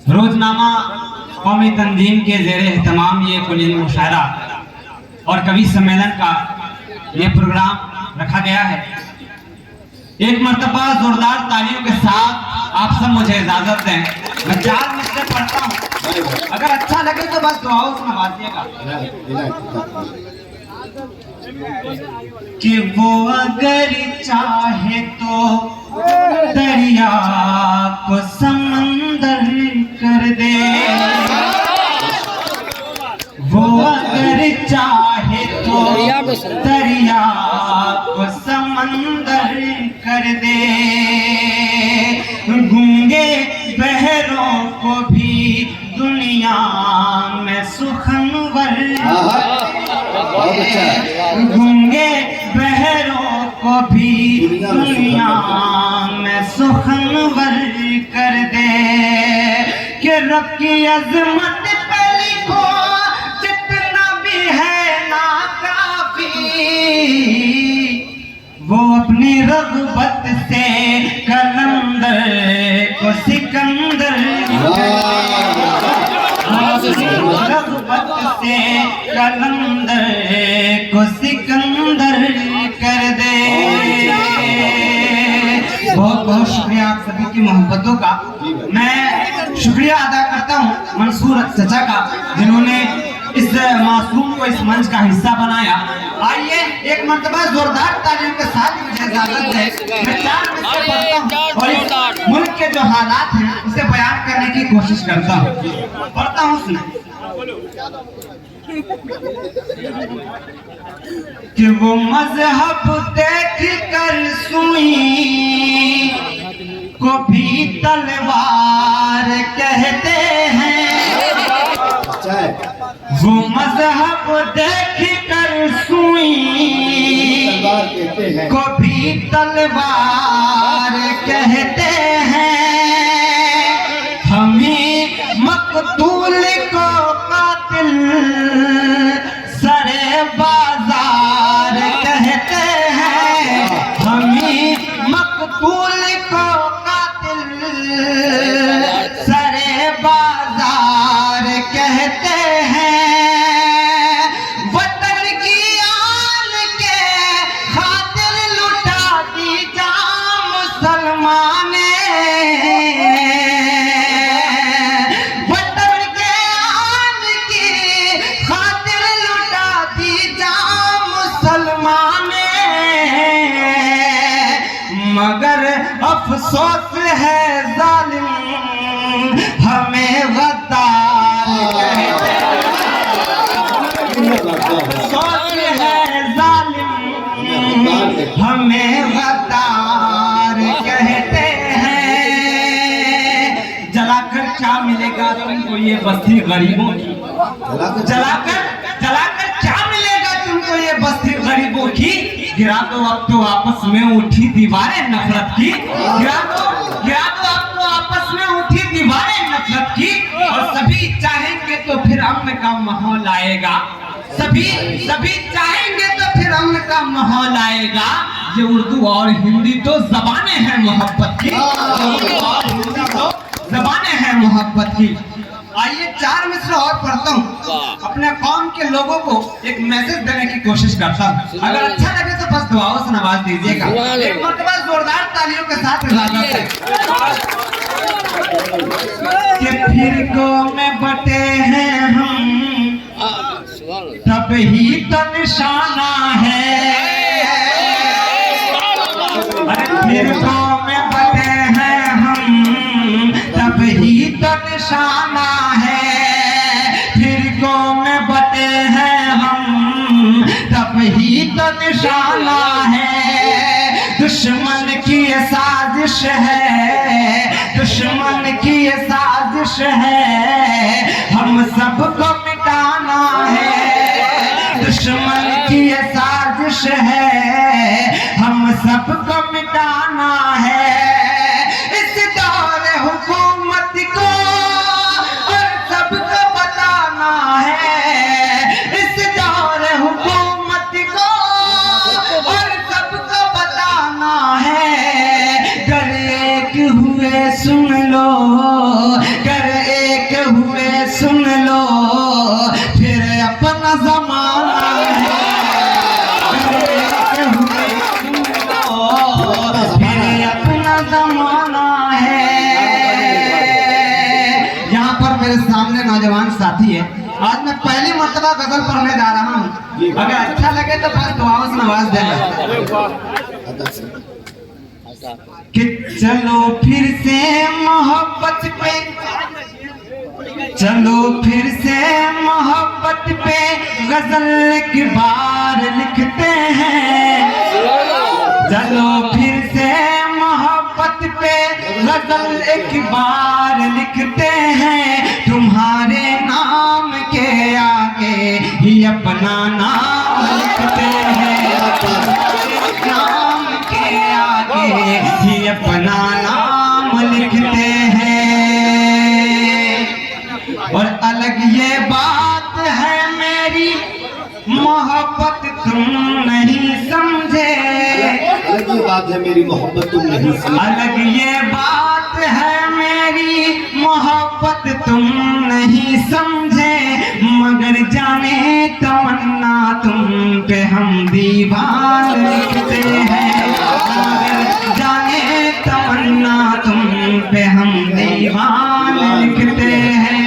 रोजनामा कौमी तंजीम के ज़ेरे एहतमाम ये कुलीन मुशायरा और कवि सम्मेलन का ये प्रोग्राम रखा गया है। एक मर्तबा जोरदार तालियों के साथ आप सब मुझे इजाजत दें, मैं 4 मिसरे पढ़ता हूँ, अगर अच्छा लगे तो बस दुआओं से नवाजिएगा। कि वो अगर चाहे तो दरिया को समंदर कर दे, वो अगर चाहे तो दरिया को समंदर कर दे, गूंगे बहरों को भी दुनिया में सुखनवर, गूंगे बहरों को भी दुनिया में सुखनवर कर दे, कि रब की अजमत पे लिखो जितना भी है नाकाफी, वो अपनी रग़बत से कलंदर को सिकंदर, रग़बत से कलंदर को सिकंदर कर दे। बहुत बहुत शुक्रिया आप सभी की मोहब्बतों का। मैं शुक्रिया अदा करता हूँ मंसूर चचा का, जिन्होंने इस मासूम को इस मंच का हिस्सा बनाया। आइए एक मर्तबा जोरदार तालियों के साथ मुझे इजाजत है, मैं 4 मिसरे पढ़ता हूँ और इस मुल्क के जो हालात हैं उसे बयान करने की कोशिश करता हूँ। पढ़ता हूँ, सुने। कि वो मजहब देख कर सुई को भी तलवार कहते हैं, वो मजहब देख कर सुई को भी तलवार कहते हैं, हमें मकतूल को कातिल सरे बाजार कहते हैं, हमें मकतूल को कातिल सरे बाजार कहते हैं, वतन की आन के खातिर लुटा दी जान मुसलमाने, मगर अफसोस है जालिम हमें गद्दार कहते हैं, अफसोस है जालिम हमें गद्दार कहते हैं, जलाकर क्या मिलेगा तुमको ये बस्ती गरीबों की, जलाकर क्या मिलेगा तुमको ये बस्ती गरीबों की, गिरा दो अब तो आपस में उठी दीवारें नफरत की, गिरा दो अब तो आपस में उठी दीवारें नफरत की, और सभी चाहेंगे तो फिर अमन का माहौल आएगा, सभी चाहेंगे तो फिर अमन का माहौल आएगा। ये उर्दू और हिंदी तो ज़बानें हैं मोहब्बत की, उर्दू और हिंदी तो ज़बानें हैं मोहब्बत की। आइए 4 मिसरे और पढ़ता हूँ, अपने कौम के लोगों को एक मैसेज देने की कोशिश करता हूँ, अगर अच्छा लगे तो बस दुआओं से नवाज दीजिएगा। एक मर्तबा जोरदार तालियों के साथ इजाजत है। कि फिरकों में बटे हैं हम तब ही तो निशाना है, अरे फिरकों में बटे हैं हम तब ही तो निशाना है, फिरकों में बटे हैं हम तब ही तो निशाना है, दुश्मन की ये साजिश है, दुश्मन की ये साजिश है, हम सबको मिटाना है, दुश्मन की ये साजिश है, हम सबको मिटाना है, इस दौर हुकूमत को और सबको बताना है, इस दौर हुकूमत को और सबको बताना है, गले नौजवान साथी है, आज मैं पहली मर्तबा गजल पढ़ने जा रहा हूँ। अगर अच्छा लगे तो बस दुआओं से नवाज देना। कि चलो फिर से मोहब्बत पे, चलो फिर से मोहब्बत पे गजल एक बार लिखते हैं। चलो फिर से मोहब्बत पे गजल एक बार लिखते हैं। तुम्हारे नाम के आगे ही अपना नाम लिखते हैं। नाम के आगे ही अपना नाम लिखते हैं। और अलग ये बात है मेरी मोहब्बत तुम नहीं समझे। अलग ये बात है मेरी मोहब्बत तुम नहीं समझे। अलग ये बात है मेरी मोहब्बत तुम नहीं समझे। मगर जाने तमन्ना तुम पे हम दीवान लिखते हैं। मगर जाने तमन्ना तुम पे हम दीवान लिखते हैं।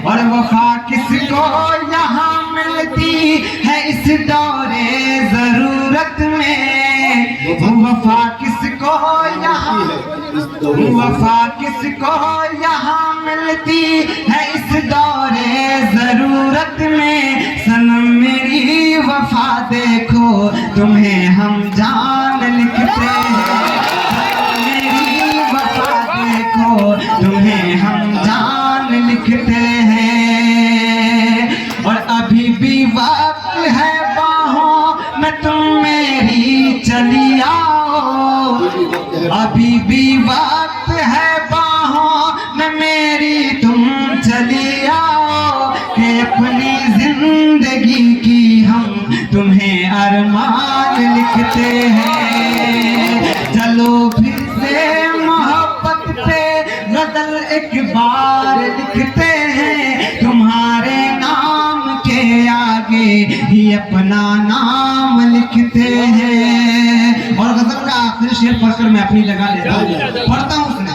और वफा किसको यहाँ मिलती है इस दौरे जरूरत में। वफा किसको यहाँ, वफा किसको यहाँ मिलती है इस दौरे जरूरत में। सनम मेरी वफा देखो तुम्हें हम जान लिखते हैं। मेरी वफा देखो तुम्हें हम जान लिखते हैं। और अभी भी वक्त है बाहों में तुम मेरी चली आओ। अभी भी वक्त है बाहों में मेरी तुम चली आओ। कि अपनी जिंदगी की हम तुम्हें अरमान लिखते हैं। चलो फिर से मोहब्बत पे गजल एक बार लिखते हैं। तुम्हारे नाम के आगे ही अपना नाम लिखते हैं। और गजल का आखिरी शेर पढ़कर मैं अपनी जगह लेता हूँ, पढ़ता हूँ उसने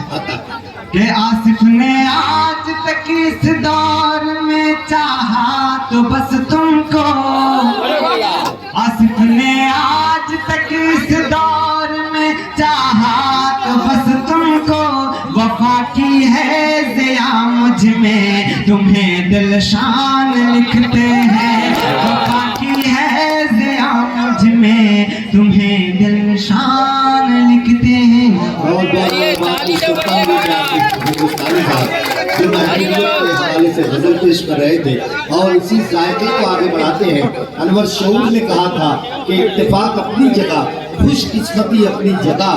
कि आसिफ ने आज तक इस दौर में चाहा तो बस तुमको। आसिफ ने आज तक इस दौर में चाहा तो बस तुमको। वफा की है ज़िया मुझ में तुम्हें दिल शान लिखते हैं। वफा की है ज़िया मुझ में तुम्हें दिल शान लिखते हैं। हवाले से गजल पेश कर रहे थे और इसी जायके को आगे बढ़ाते हैं। अनवर शऊर ने कहा था कि इत्तेफाक अपनी जगह, खुशकिस्मती अपनी जगह,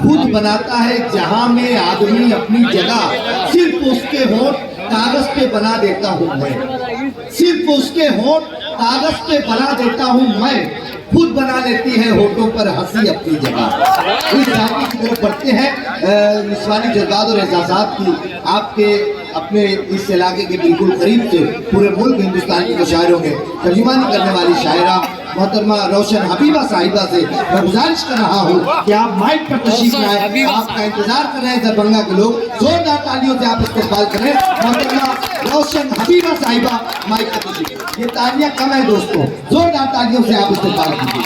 खुद बनाता है जहां में आदमी अपनी जगह। सिर्फ उसके होंठ कागज पे बना देता हूँ मैं। सिर्फ उसके होंठ कागज पे बना देता हूँ मैं। खुद बना लेती है होठों पर हंसी अपनी जगह। इस जाति की तरफ बढ़ते हैं। निस्वानी जज्बात और एहसासात की आपके अपने इस इलाके के बिल्कुल करीब से पूरे मुल्क हिंदुस्तान के शायरों में तर्जुमानी करने वाली शायरा मोहतरमा रोशन हबीबा साहिबा से मैं गुजारिश कर रहा हूँ कि आप माइक पर तशरीफ लाएं। आपका इंतजार कर रहे हैं दरभंगा के लोग। जोरदार तालियों से आप इस्तेमाल करें। मोहतरमा रोशन हबीबा साहिबा माइक पर तशरीफ। ये तालियां कम है दोस्तों, जोरदार तालियों से आप इस्तेमाल कीजिए।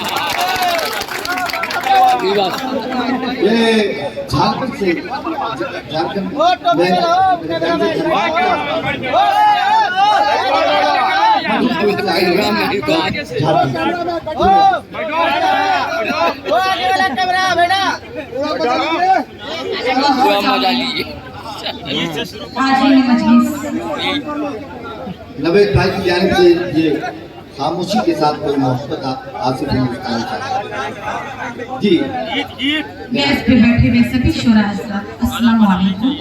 ये झारखंड से, झारखंड नवेद भाई की जानिब से ये खामोशी के साथ कोई मोहब्बत आसिफ हिंदुस्तान का जी। गैस पे बैठे हुए सभी शुरा हज़रात अस्सलाम वालेकुम।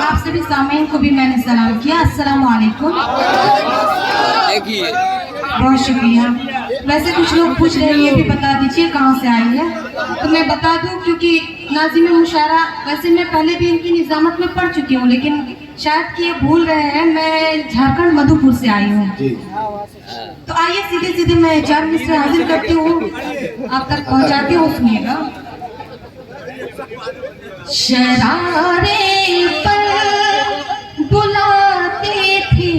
आप सभी सामीन को भी मैंने सलाम किया, अस्सलाम वालेकुम। बहुत शुक्रिया। वैसे कुछ लोग पूछ रहे हैं ये भी बता दीजिए कहाँ से आई है, तो मैं बता दूं क्योंकि नाज़िम मुशायरा वैसे मैं पहले भी इनकी निज़ामत में पढ़ चुकी हूँ, लेकिन शायद कि ये भूल रहे हैं मैं झारखंड मधुपुर से आई हूँ। तो आइए सीधे सीधे मैं 4 मिसरे हाजिर करती हूँ, आप तक पहुँचाती हूँ, सुनिएगा। शरारे पर बुलाते थे।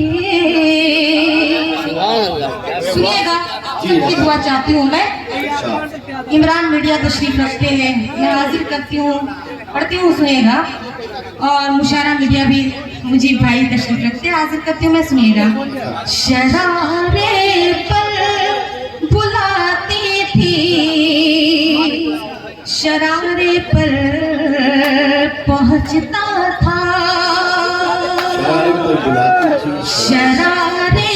सुनिएगा, सबकी दुआ चाहती हूँ मैं। इमरान मीडिया तशरीफ रखते हैं, मैं हाजिर करती हूँ, पढ़ती हूँ, सुनिएगा। और मुशारा मीडिया भी मुझे भाई तशरीफ रखते हैं, हाजिर करती हूँ मैं, सुनिएगा। शरारे पर बुलाते थे, शरारे पर पहुँचता था, शरारे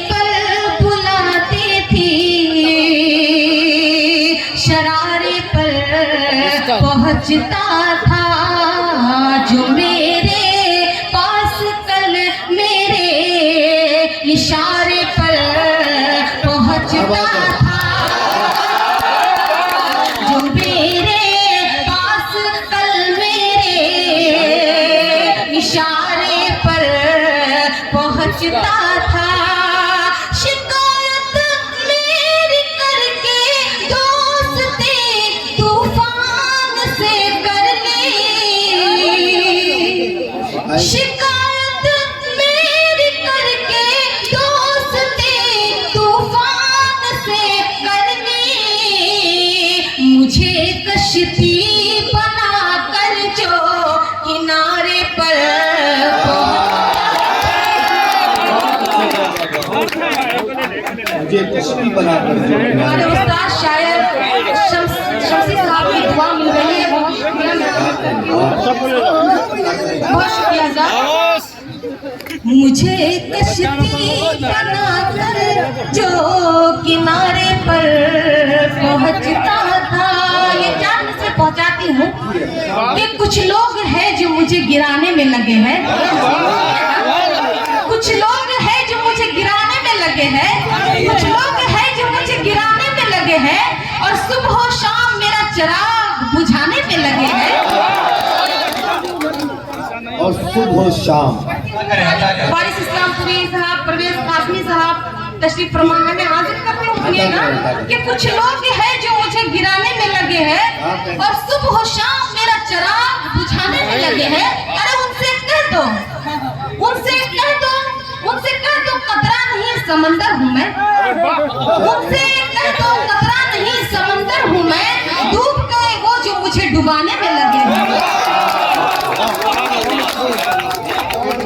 पर बुलाते थे, शरारे पर पहुँचता था, जो मेरे पास कल मेरे इशारे पर पहुँचता था, जो मेरे पास कल मेरे इशारे पर पहुँचता था। शिकायत मेरी करके दोस्ती तूफान से करने, शिकायत मेरी करके दोस्ती तूफान से करने, मुझे कश्ती बना कर जो किनारे पर मुझे कश्ती बनाकर हमारे उस्ताद शायर शमसी साहब की दुआ मिल रही है, बहुत शुक्रिया, बहुत शुक्रिया साहब। मुझे कश्ती बनाकर जो किनारे पर पहुंचता था, ये जान से पहुंचाती हूँ कि कुछ लोग हैं जो मुझे गिराने में लगे हैं, कुछ लोग हैं जो मुझे गिराने में लगे हैं, कुछ लोग हैं जो मुझे गिराने में लगे हैं, और सुबह शाम मेरा चिराग बुझाने में लगे हैं, और सुबह शाम। वारिस इस्लाम पुरी साहब, परवेज कासमी साहब तशरीफ फरमा है, मैं हाजिर करती हूँ, सुनिएगा कि कुछ लोग हैं जो मुझे गिराने में लगे हैं और सुबह शाम मेरा चिराग बुझाने में लगे हैं। अरे उनसे कह दो, उनसे कह दो, उनसे कह दो कतरा नहीं समंदर हूँ मैं, उनसे कह दो कतरा नहीं समंदर हूँ मैं, डूब गए वो जो मुझे डुबाने में लगे हैं,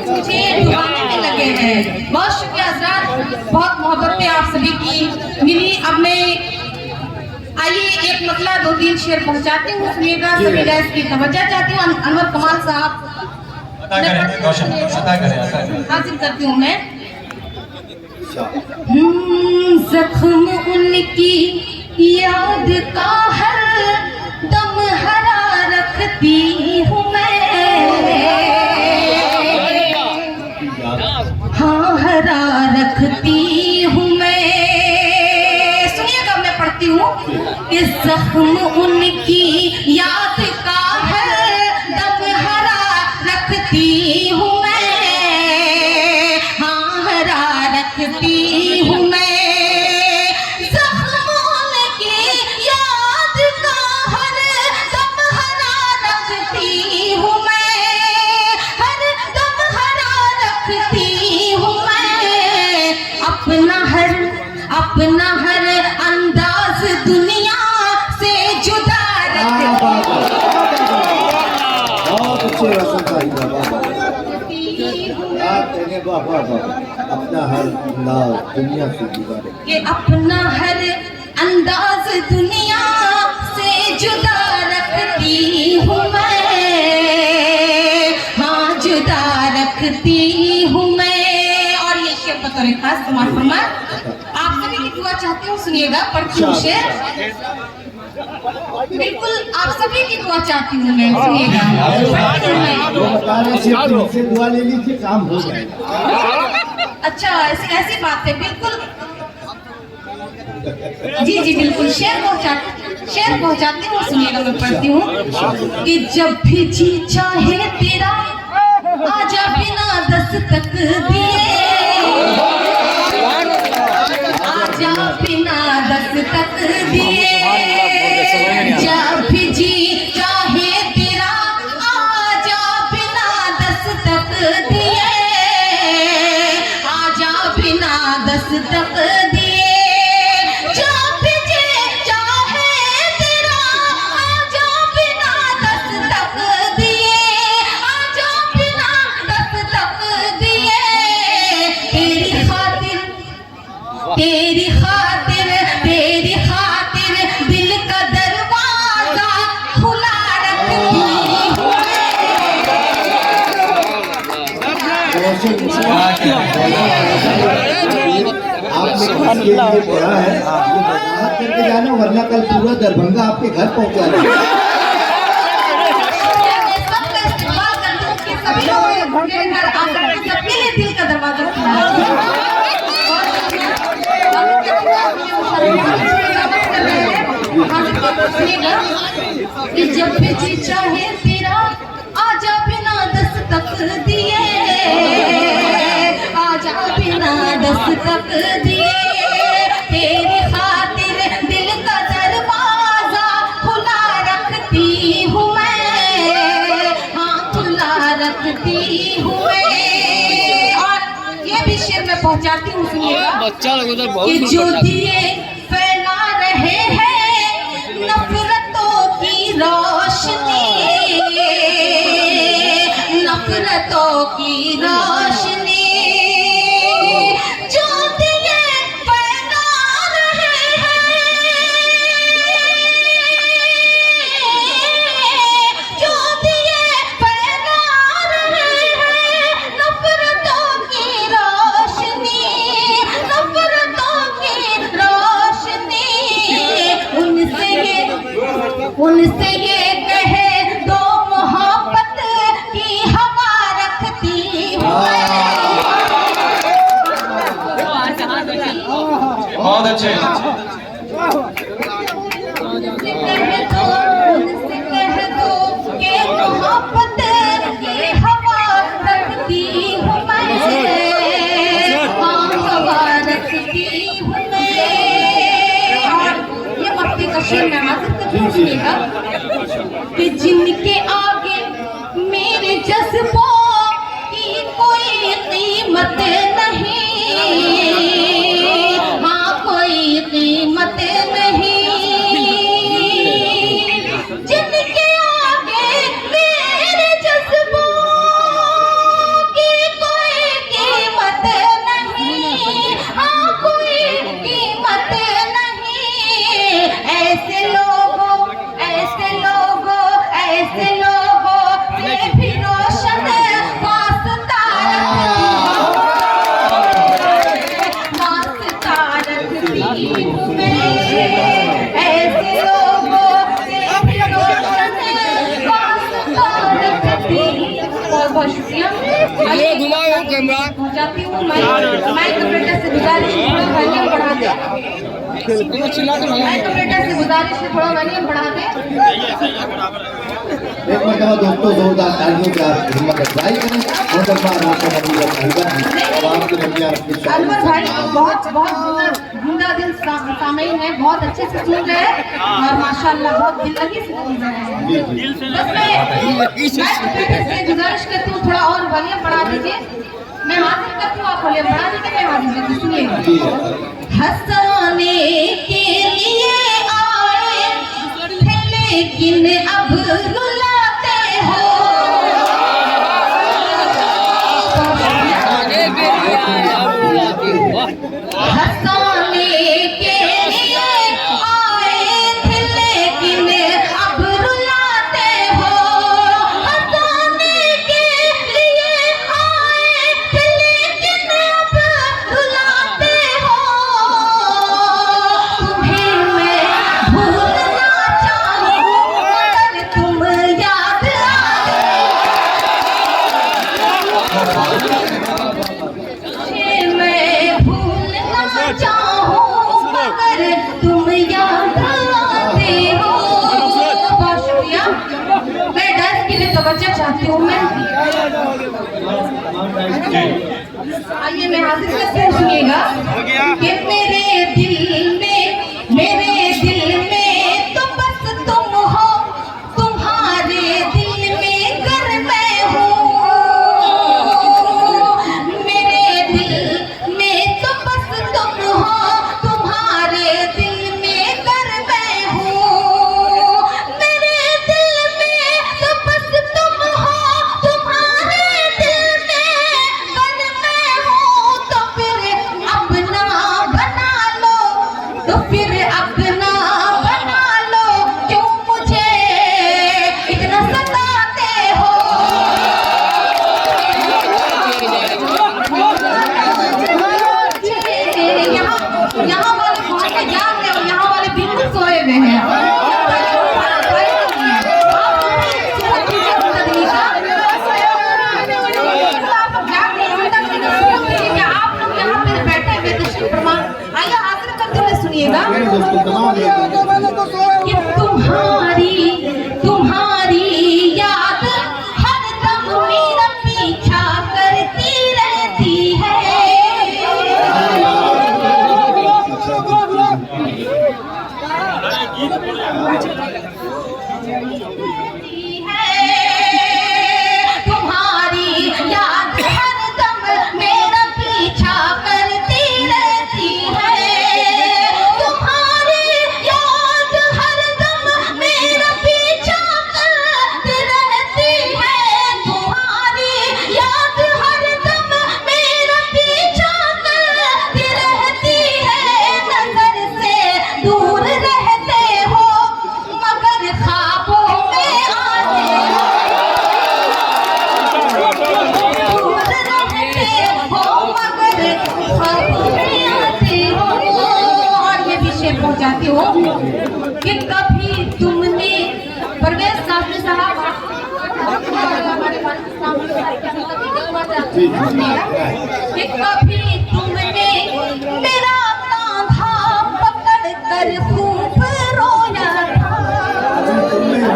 मुझे डुबाने में लगे हैं। बहुत शुक्रिया हज़रात, बहुत मोहब्बतें आप सभी की मिली। अब मैं आइए एक मतला 2-3 शेर पहुंचाती हूँ, सुनिएगा, सभी गैस की तवज्जो चाहती हूँ। अनवर कमाल साहब हाजिर करती हूँ मैं। जख्म उनकी याद का हर दम हरा रखती हूँ मैं, हाँ हरा रखती हूँ मैं। सुनिएगा, मैं पढ़ती हूँ। इस जख्म उनकी याद का हर दम हरा रखती हूँ मैं, हाँ हरा रखती हूँ मैं। जख्म उनकी याद का हर दम हरा रखती हूँ मैं, हर दम हरा रखती हूँ मैं। अपना हर अंदाज दुनिया से जुदा बहुत अच्छे रसम भाई बाबा, अपना हर अंदाज दुनिया से जुदा रखे, कि अपना हर अंदाज दुनिया से जुदा रखती हूँ मैं, हाँ जुदा रखती हूँ मैं। और ये शेर बतौर खास समाज फरमान आप सभी की दुआ चाहती हूँ, सुनिएगा, पढ़ती हूँ शेर, बिल्कुल आप सभी की दुआ चाहती हूँ मैं, सुनिएगा। बता रहे से दुआ ले लीजिए, काम हो जाएगा। अच्छा, ऐसी बात है, बिल्कुल जी जी बिल्कुल। शेर पहुंचाती हूँ, सुनिएगा, मैं पढ़ती हूँ कि जब भी जी चाहे तेरा आजा बिना दस्तक दिए, आजा बिना दस्तक दिए, जब भी जी चाहे तेरा आजा बिना दस्तक दिए, इसके लिए पड़ा है, ये वजाहत करके जाना, वरना कल पूरा दरभंगा आपके घर पहुंचा देगा। सभी लोग मेरे घर आकर सबके लिए दिल का दरवाजा खुला है। कि जब भी जी चाहे तेरा आजा बिना दस्तक दिए, आजा बिना दस्तक दिए, तेरी खातिर दिल का दरवाजा खुला रखती हूँ मैं, हाँ खुला रखती हूँ मैं। और ये भी शेर में पहुंचाती हूँ, सुनिएगा कि जो दिए फैला रहे हैं नफरतों की रोशनी, नफरतों की रोशनी, जो दिए फैला रहे हैं, जो दिए फैला रहे हैं नफरतों की रोशनी, नफरतों की रोशनी, उनसे ये कहे दो मोहब्बत की हवा रखती हूँ। बहुत अच्छे। उनसे कह दो कि मोहब्बत की हवा रखती हूँ मैं, हाँ हवा रखती हूँ मैं। और ये मक्ती का शेर में सुनिएगा कि जिनके आगे मेरे जज्बों की कोई कीमत नहीं, हाँ कोई कीमत नहीं, जिनके आगे मेरे जज्बों की कोई कीमत नहीं, हाँ कोई कीमत नहीं, ऐसे लोगों से भी रोशन वास्ता रखती हूँ मैं, ऐसे लोगों से भी रोशन वास्ता रखती हूँ। बहुत बहुत शुक्रिया। पहुँचाती हूँ मैं कमेंटर से गुजारिश थोड़ा वॉल्यूम बढ़ा दे, मैं कमेंटर से गुजारिश है थोड़ा वॉल्यूम बढ़ा दे। एक मरतबा दोस्तों जोरदार तालियों के साथ हिम्मत अफजाई करें और दरबार आपको नबी और आपके नबी अनवर भाई बहुत बहुत जिंदा दिल सामीन है, बहुत अच्छे से सुन रहे हैं और माशाल्लाह बहुत दिल लगी से सुन रहे हैं। बस मैं से गुजारिश करती हूँ थोड़ा और वॉल्यूम बढ़ा दीजिए, मैं हाजिर करती हूँ, आप वॉल्यूम बढ़ा दीजिए, मैं हाजिर करती हूँ। सुनिए, हंसाने के लिए आए थे लेकिन अब रुलाते हो, हंसाने के लिए आए थे लेकिन अब रुलाते हो, हंसाने के लिए आए थे लेकिन अब रुलाते हो, तुम्हें मैं भूलना चाहूं मगर तुम याद चाहूं मगर तुम याद आते हो। बहुत शुक्रिया। मैं डांस के लिए तवज्जो चाहती हूँ मैं। आइए मैं हाजिर करती हूँ, सुनिएगा कि मेरे दिल में तो बस तुम हो, तुम्हारे दिल में घर मैं हूँ, मेरे दिल में तो बस तुम हो, तुम्हारे दिल में घर मैं हूँ, मेरे दिल में तो बस तुम हो, तुम्हारे दिल में घर मैं हूँ, तो फिर अपना बना लो तो उसको दबा दिया। कि तुम्हारी याद हरदम मेरा पीछा करती रहती है। तुम्हारी याद हरदम मेरा पीछा करती रहती है। तुम्हारी याद हरदम मेरा पीछा करती रहती है। तुम्हारी याद हरदम मेरा पीछा करती रहती है। नजर से दूर रहते हो मगर ख्वाबों में आते हो। दूर रहते हो मगर ख्वाबों में आते हो। और ये भी शेर पहुंचाती हो कि कभी तुमने परवेज काफी साहब हमारे सामने कि कभी